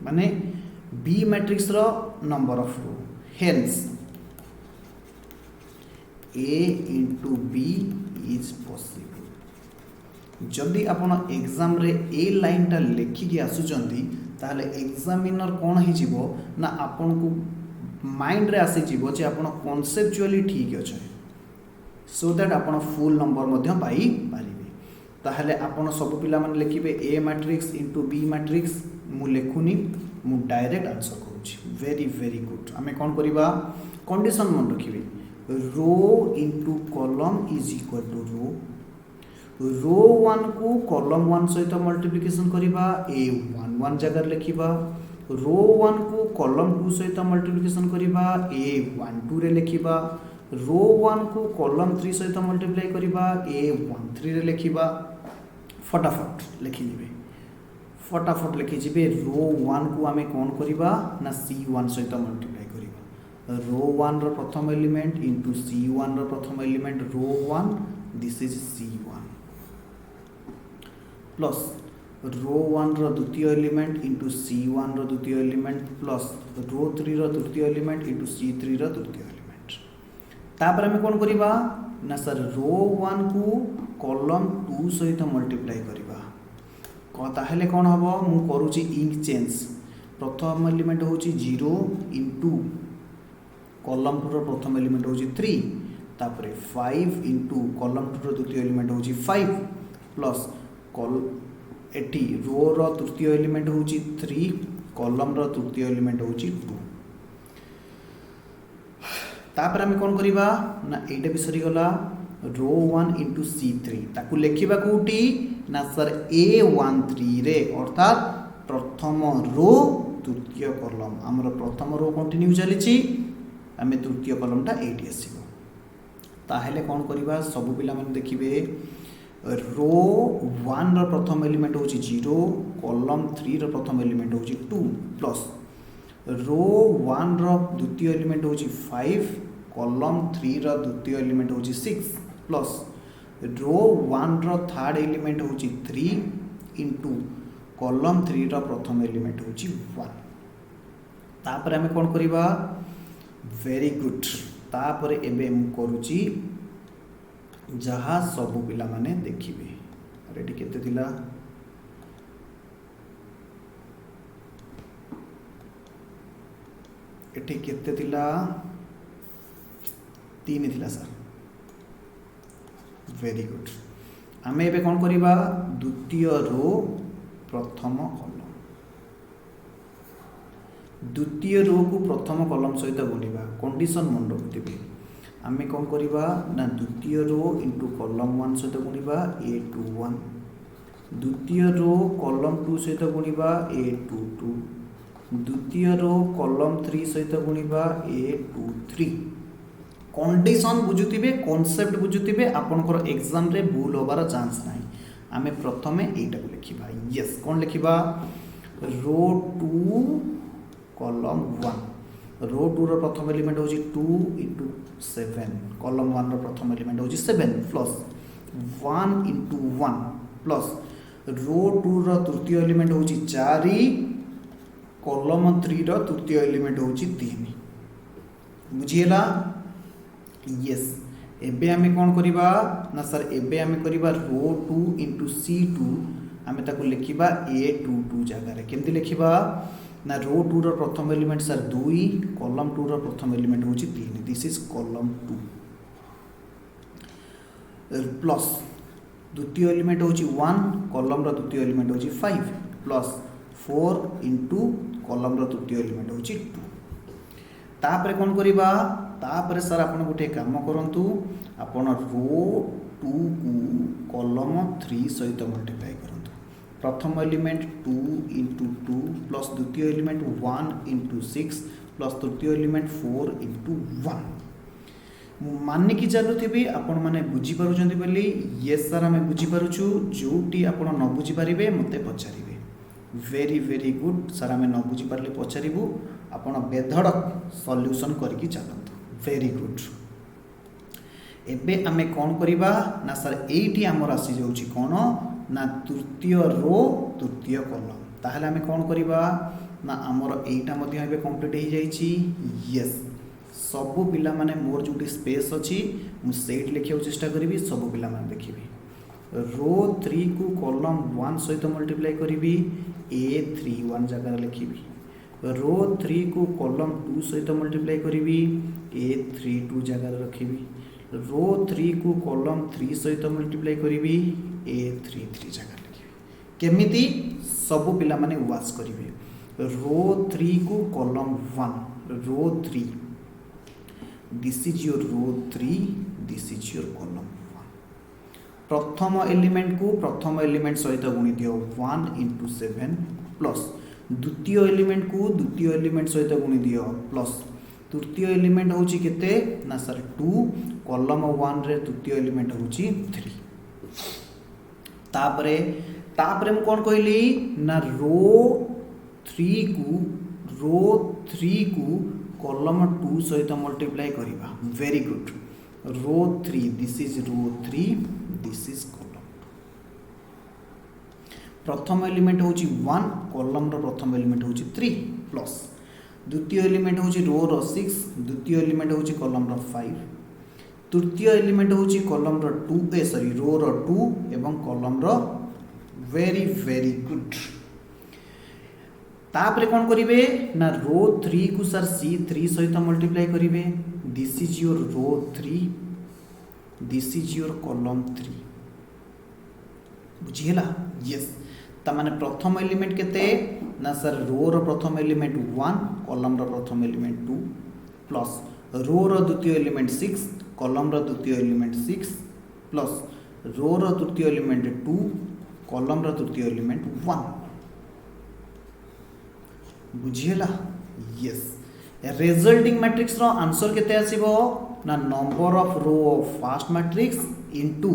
माने b matrix row number of row hence a into b is possible जदि आपण एग्जाम रे ए लाइन टा लेखि के आसुचंती ताले एग्जामिनर कोन हि जिवो ना आपण को माइंड रे आसी जीवो जे आपण कॉन्सेप्चुअली ठीक अच्छे सो दैट आपण फुल नंबर मध्य पाई पारिबे। ताहले आपण सब पिला माने लिखिबे A matrix into B matrix मु लिखुनी मु डायरेक्ट आंसर करूची। Very very good. आमे कोन करिबा कंडीशन मन रखिबे row into column is equal to row 1 को कॉलम 1 सहित मल्टीप्लिकेशन करिबा ए 1 जगह लिखिबा रो 1 को कॉलम 2 सहित मल्टीप्लिकेशन करिबा ए 1 रे लिखिबा रो 1 को कॉलम 3 सहित मल्टीप्लाई करिबा ए 1 रे लिखिबा। फटाफट लिखि दिबे फटाफट लिखि जिबे रो 1 को आमे कोन करिबा ना c1 सहित मल्टीप्लाई करिबा रो 1 रो प्रथम एलिमेंट इंटू c1 रो प्रथम element row 1 this is c1 plus row 1 row द्वितीय एलिमेंट इंटू c1 रो द्वितीय एलिमेंट प्लस रो 3 रो तृतीय एलिमेंट इंटू c3 रो तृतीय एलिमेंट। तापर हमें कौन करिबा ना सर रो 1 को कॉलम 2 सहित मल्टीप्लाई करिबा ताहले कौन हबो मु करूची इंक चेंज प्रथम एलिमेंट होची 0 इंटू कॉलम 2 रो प्रथम एलिमेंट होची 3 तापरे 5 इंटू कॉलम 2 रो द्वितीय एलिमेंट होची 5 प्लस एटी रो रो तृतीय एलिमेंट होची 3 कॉलम रो तृतीय एलिमेंट होची 2। तापर हम कौन करिबा ना एटा भी सरी गला रो 1 इंटू c3 ताकू लिखिबा कोटी ना सर a13 रे अर्थात प्रथम रो तृतीय कॉलम हमर प्रथम रो कंटिन्यू चलीची आमे तृतीय कॉलम टा एटी आसीबो। ताहेले कौन करिबा सब पिला माने देखिबे रो 1 रो प्रथम एलिमेंट होची 0 कॉलम 3 रो प्रथम एलिमेंट होची 2 प्लस रो 1 रो द्वितीय एलिमेंट होची 5 कॉलम 3 रो द्वितीय एलिमेंट होची 6 plus row 1 row third element होची 3 इंटू कॉलम 3 रो प्रथम एलिमेंट होची 1। तापर हमें कौन करिबा वेरी गुड। तापर एबे हम करूची जहाँ सब पिला माने देखिबे रेडी केते थिला एठी केते थिला 3 थिला सर वेरी गुड। आमे एबे कोन करिबा द्वितीय रो प्रथम कॉलम द्वितीय रो को प्रथम कॉलम सहित गुणिबा कंडीशन मन रखिबे आमे कौन करिबा ना द्वितीय रो इंटू कॉलम 1 सहित गुणिबा a21 द्वितीय रो कॉलम 2 सहित गुणिबा a22 द्वितीय रो कॉलम 3 सहित गुणिबा a23। कंडीशन बुझुतिबे कांसेप्ट बुझुतिबे आपनकर एग्जाम रे भूल होबार चांस नाही। आमे प्रथमे एटा को लिखिबा यस कोन लिखिबा रो 2 कॉलम 1 रो 2 रो प्रथम एलिमेंट होची 2 इंटू 7 कॉलम 1 रो प्रथम एलिमेंट होची 7 प्लस 1 इंटू 1 प्लस रो 2 रो तृतीय एलिमेंट होची 4 कॉलम 3 रो तृतीय एलिमेंट होची 3 बुझिएला यस। एबे हमें कौन करिबा ना सर एबे हमें करिबा रो 2 इंटू c2 हमें ताको लिखिबा a22 जगह रे केमति लिखिबा ना रो 2 रो प्रथम एलिमेंट सर 2 कॉलम 2 रो प्रथम एलिमेंट होची 3 दिस इज कॉलम 2 प्लस द्वितीय एलिमेंट होची 1 कॉलम रो द्वितीय एलिमेंट होची 5 प्लस 4 इंटू कॉलम रो तृतीय एलिमेंट होची 2। तापर कौन करिबा तापर सर आपण गोटे काम करंतु आपण रो 2 को कॉलम 3 सहित मल्टीप्लाई करंतु प्रथम एलिमेंट 2 इंटू 2 प्लस द्वितीय एलिमेंट 1 इंटू 6 प्लस तृतीय एलिमेंट 4 इंटू 1 मानिक चलुथि आपण मैंने बुझीपार बोली येस सर आम बुझीपारु जोटी आप न बुझीपारे मत पचारे वेरी वेरी गुड सर आम न बुझीपारे पचारू आपण बेधड़क सॉल्यूशन करके चलतु वेरी गुड। एबे आमे कौन करिबा ना सर एठी हमर आसी जाउची कोन ना तृतीय रो तृतीय कॉलम ताहले आमे कौन करिबा ना हमर एटा मध्ये एबे कंप्लीट हो जाइची यस सबु पिला माने मोर जोटी स्पेस अछि मु सेट लिखियो चेष्टा करिवि सबु पिला माने देखिबि रो 3 को कॉलम 1 सहित मल्टीप्लाई करिवि a31 जगह लिखिबि रो 3 को कॉलम 2 सहित मल्टीप्लाई करी A32 जगह रखी रो 3 को कॉलम 3 सहित मल्टीप्लाई करी A33 जगह लिखी केमिति सब पिला माने वाच करिवे रो 3 को column 1 row 3 this is your row 3 this is your column 1 प्रथम एलिमेंट को प्रथम एलिमेंट सहित गुणी दियो 1 × 7 प्लस द्वितीय एलिमेंट को द्वितीय एलिमेंट सहित गुणी दियो प्लस तृतीय एलिमेंट होची केते ना सर 2 कॉलम 1 रे तृतीय एलिमेंट होची 3 तापरे तापरे हम कोन कहली ना रो 3 को कॉलम 2 सहित मल्टीप्लाई करिबा very good row 3 this is row 3 this is column प्रथम एलिमेंट होची 1 कॉलम रो प्रथम एलिमेंट होची 3 प्लस द्वितीय एलिमेंट होची रो रो 6 द्वितीय एलिमेंट होची कॉलम रो 5 तृतीय एलिमेंट होची कॉलम रो 2 सॉरी रो रो 2 एवं column row very very good तापरे कोन करिवे ना रो 3 को सर C3 सहित मल्टीप्लाई करिवे this is your row 3 this is your column 3 बुझिला यस ता माने प्रथम एलिमेंट केते ना सर रो रो प्रथम एलिमेंट 1 कॉलम रो प्रथम एलिमेंट 2 प्लस रो रो द्वितीय एलिमेंट 6 कॉलम रो द्वितीय एलिमेंट 6 प्लस रो रो तृतीय एलिमेंट 2 कॉलम रो तृतीय एलिमेंट 1 बुझिला yes resulting matrix row answer केते आसीबो ना number of row of first matrix into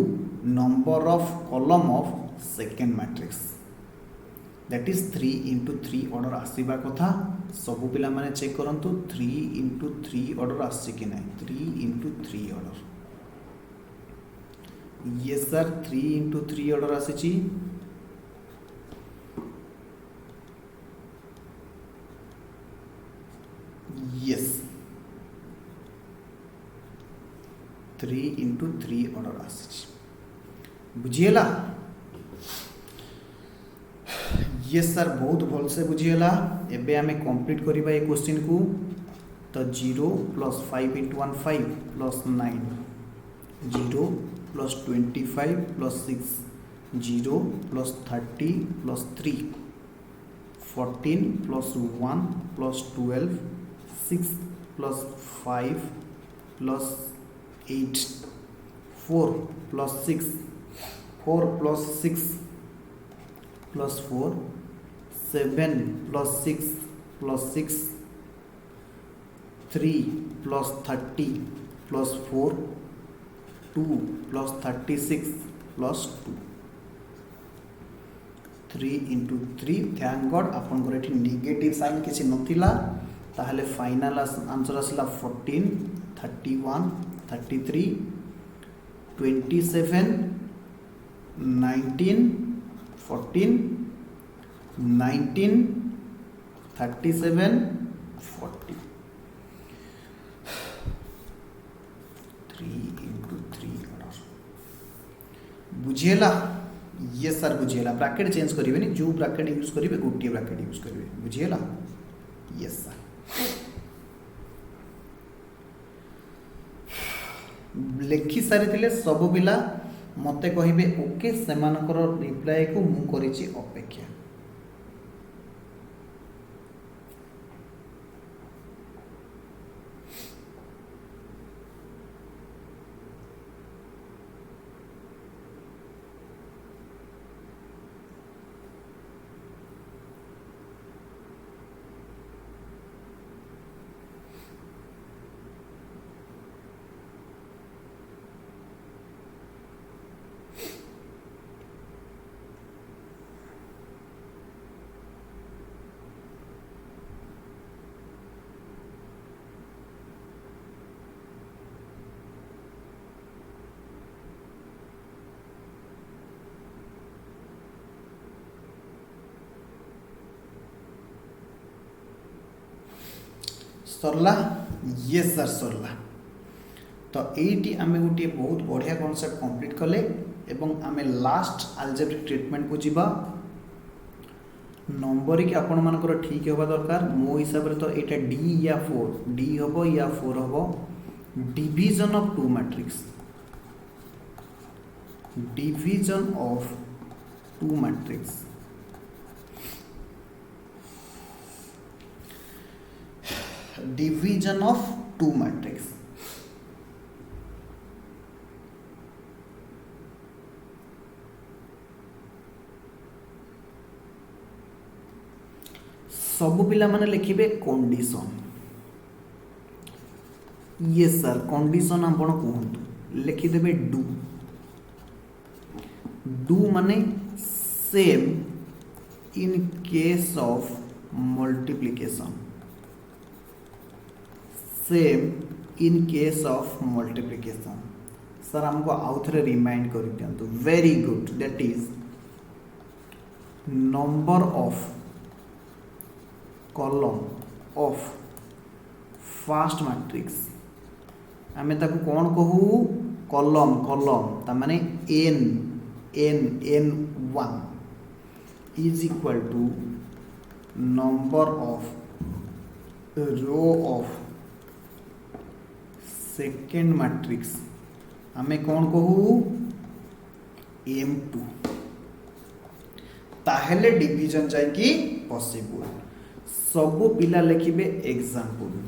number of column of second matrix that is 3 × 3 order आसीबा कथा सब पिला माने चेक करंतु 3 × 3 ऑर्डर आसी कि नै 3 × 3 ऑर्डर यस सर 3 × 3 ऑर्डर आसी yes 3 × 3 ऑर्डर आसी बुझिएला यस सर बहुत भल से बुझिएला एबे आमे कंप्लीट करिबा ए क्वेश्चन को तो 0 + 5 × 1 5 + 9 0 + 25 + 6 0 + 30 + 3 14 + 1 + 12 6 + 5 + 8 4 + 6 4 + 6 + 4 7 + 6 + 6 3 + 30 + 4 2 + 36 + 2 3 × 3 थैंक गॉड आपन को एठी नेगेटिव साइन किछि नथिला ताहले फाइनल आंसर आसला 14 31 33 27 19 14 19 37 40 3 × 3 ऑर्डर बुझिएला यस सर बुझिएला ब्रैकेट चेंज करिवे जो ब्रैकेट यूज करिवे गोटी ब्रैकेट यूज करिवे बुझिएला यस सर लेखि सारी सब पिला मते कहिबे ओके सेमानकर रिप्लाई को मु करिछि अपेक्षा सरला यस सर सरला तो एटी आमे गोटे बहुत बढ़िया कॉन्सेप्ट कंप्लीट कले एवं आमे लास्ट अलजेब्रिक ट्रीटमेंट को जीवा नंबरिक आपण मानकर ठीक होगा दरकार मो हिसाब रे तो एटा डी या 4 डी हबो या 4 हबो division of two matrix division of two matrix division of two matrix सब पिला माने लिखिबे कंडीशन ये सर कंडीशन आपण कहतु लिखिदेबे डू डू माने same in case of multiplication same in case of multiplication sir हमको आउ थे रिमाइंड कर दियंतु very good that is number of column of first matrix आमे ताको कौन कहू कॉलम कॉलम ता माने n n1 is equal to number of row of second matrix आमे कौन कहू m2 ताहेले डिवीजन जाइकी पॉसिबल सब पिला लिखिबे example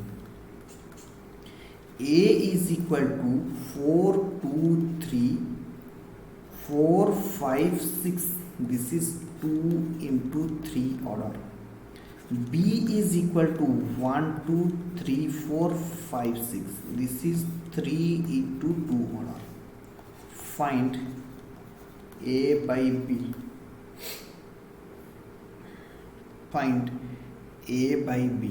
a is equal to 4 2 3 4 5 6 this is 2 into 3 order b is equal to 1 2 3 4 5 6 this is 3 into 2 order find a by b find a by b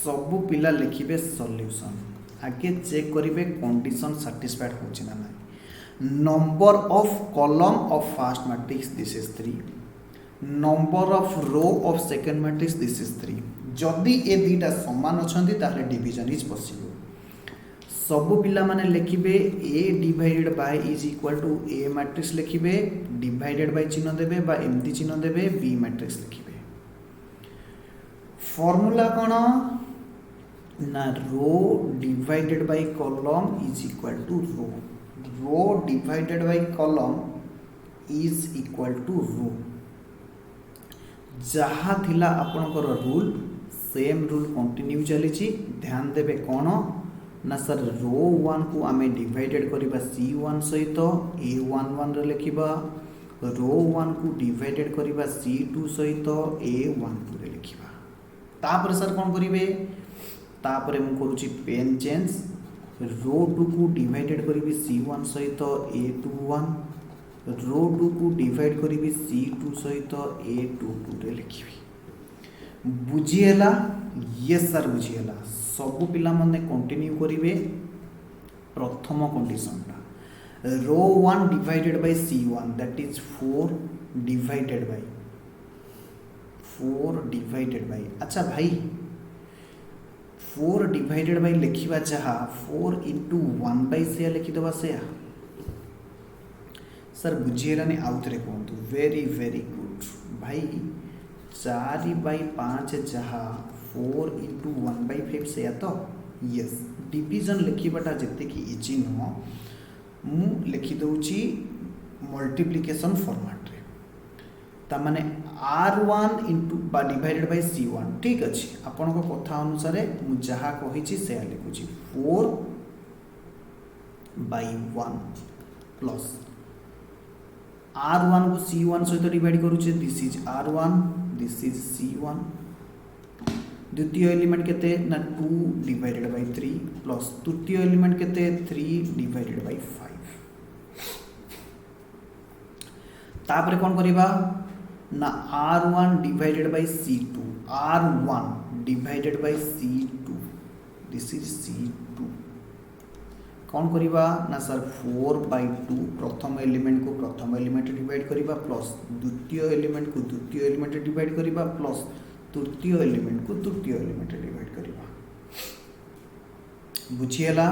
सबु पिला लिखिबे solution आगे check करिवे कंडीशन सैटिस्फाइड होछि ना नाही number of column of first matrix this is 3 number of row of second matrix this is 3 जदि ए दुटा समान अछंती ताले डिवीजन इज पॉसिबल सबु पिला माने लिखिबे a divided by is equal to a matrix लिखिबे डिवाइडेड बाय चिन्ह देबे बा एमती चिन्ह देबे b मैट्रिक्स लिखिबे फार्मूला कोन ना row divided by column is equal to row divided by column is equal to row जहा थिला आपनकर रूल सेम रूल कंटिन्यू चली ध्यान देबे कोन ना सर रो 1 को आमे डिवाइडेड करिबा c1 सहित a11 रे लिखिबा रो 1 को डिवाइडेड करिबा c2 सहित a12 रे लिखिबा तापर सर कोन करिवे तापर मु करूची पेन चेंज रो 2 को डिवाइडेड करिबी c1 सहित a21 रो 2 को डिवाइड करिबी c2 सहित a22 रे लिखिबी बुझिएला यस सर बुझिएला सब पिला माने कंटिन्यू करिवे प्रथम कंडीशन टा रो 1 divided by c1 that is 4 divided by अच्छा भाई 4 डिवाइडेड बाय लिखिबा चाहा 4 into 1 by से लिखि दबा से सर बुझिएलानी आउ थरे कोंतु वेरी वेरी गुड भाई 4 by 5 चाहा 4 into 1 by 5 से तो यस डिवीजन लिखिबाटा जते कि इजी न मु लिखि दउची मल्टीप्लिकेशन फॉर्मेट रे ता माने r1 into बा डिवाइडेड बाय c1 ठीक अछि आपन को कथा अनुसार मु जहा कहिछि से लिखुछि 4 by 1 प्लस r1 को c1 सहित डिवाइड करूचे this is r1 this is c1 द्वितीय एलिमेंट केते ना 2 डिवाइडेड बाय 3 प्लस तृतीय एलिमेंट केते 3 डिवाइडेड बाय 5 तापर कोन करिबा ना r1 divided by c2 r1 divided by c2 this is c2 कौन करिबा ना सर 4 by 2 प्रथम एलिमेंट को प्रथम एलिमेंट डिवाइड करिबा प्लस द्वितीय एलिमेंट को द्वितीय एलिमेंट डिवाइड करिबा प्लस तृतीय एलिमेंट को तृतीय एलिमेंट डिवाइड करिबा बुझिएला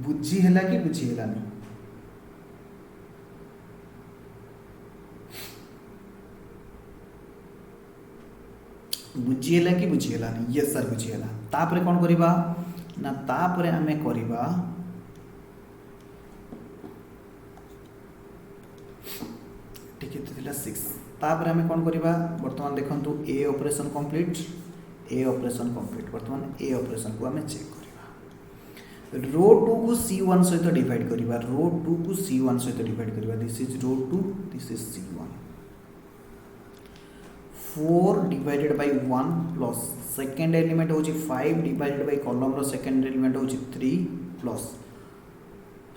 बुझी हैला कि बुझी हैलानी बुझी हैला कि बुझी हैलानी यस सर बुझी हैला तापरे कोन करिबा ना तापरे आमे करिबा ठीक है 6 तापरे आमे कोन करिबा वर्तमान देखंतु ए ऑपरेशन कंप्लीट वर्तमान ए ऑपरेशन को आमे चेक करिबा रो 2 को c1 सहित डिवाइड करिबा रो 2 को c1 सहित डिवाइड करिबा this is row 2 this is c1 4 divided by 1 plus second element होची 5 divided by column row second element होची 3 plus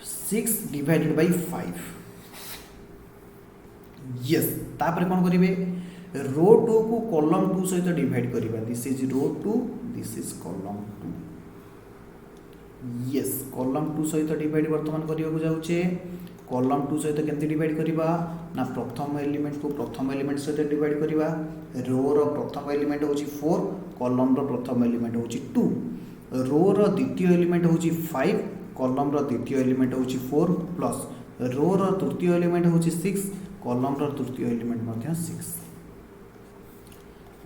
6 divided by 5 yes तापर कोन करिवे रो 2 को कॉलम 2 सहित डिवाइड करिबा this is row 2 this is column 2 yes column 2 सहित divide वर्तमान करियो को जाउचे कॉलम 2 सहित केमति डिवाइड करिबा ना प्रथम एलिमेंट को प्रथम एलिमेंट सहित डिवाइड करिबा रो रो प्रथम एलिमेंट होची 4 कॉलम रो प्रथम एलिमेंट होची 2 रो रो द्वितीय एलिमेंट होची 5 कॉलम रो द्वितीय एलिमेंट होची 4 प्लस रो रो तृतीय एलिमेंट होची 6 कॉलम रो तृतीय एलिमेंट मध्ये 6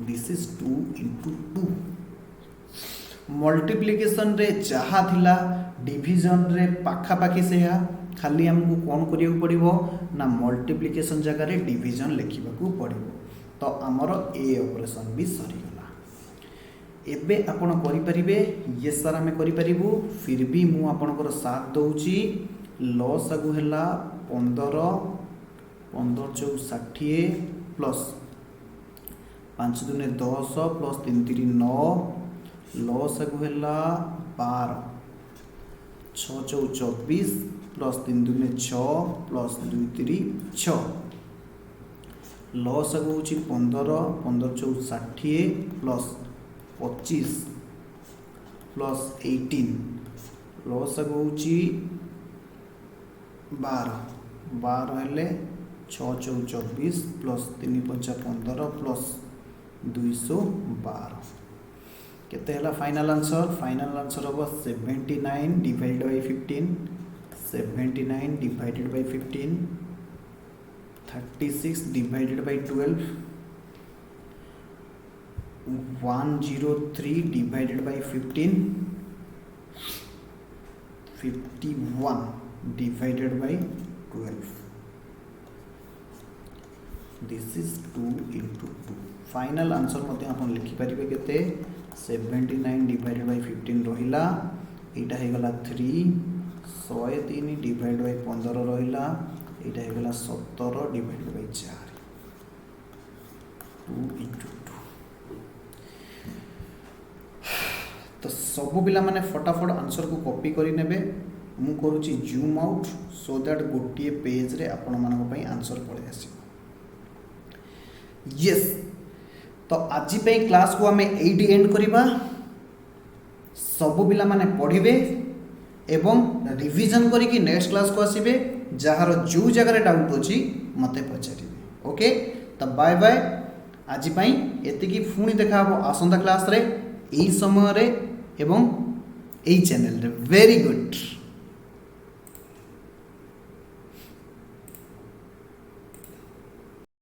दिस इज 2 into 2 मल्टीप्लिकेशन रे जहा थिला डिवीजन रे पाखा पाखी सेहा खाली हमको कौन करिया पड़िबो ना मल्टीप्लिकेशन जगह रे डिवीजन लिखिबा को पड़िबो तो हमर ए ऑपरेशन भी सरी गला एबे आपण करि परिबे यस सर हमें करि परिबो फिर भी मु आपनकर साथ दउची लॉस आगु हैला 15 15 चौ 60 प्लस 5 दुने 10 प्लस 3 3 9 लॉस आगु हैला 12 6 चौ 24 प्लस 3 दुने 6 प्लस 2 3 6 लॉस आगु होची 15 15 चौ 60 प्लस 25 प्लस 18 लॉस आगु होची 12 12 हेले 6 चौ 24 प्लस 3 5 15 प्लस 212 केते हला फाइनल आंसर होबो 79 divided by 15 79 divided by 15 36 divided by 12 103 divided by 15 51 divided by 12 this is 2 into 2 final answer मते आपण लिखि परिबे केते 79 divided by 15 रहिला एटा हे गला 3 103 डिवाइड बाय 15 रहिला एटा हे गला 17 डिवाइड बाय 4 2 into 2 तो सब पिला माने फटाफट आंसर को कॉपी करि नेबे मु करूची जूम आउट सो दैट गोटिए पेज रे आपण मानक पई आंसर पळे आसी यस तो आज पे क्लास को हमें एडी एंड करिबा सब पिला माने पढिबे एवं रिवीजन करिकी नेक्स्ट क्लास को आसीबे जहार जो जगह डाउट अछि मते पचारिबे ओके तो बाय बाय आज पई एतिकी फुनी देखा हो आसंता क्लास रे एई समय रे एवं एई चैनल रे वेरी गुड।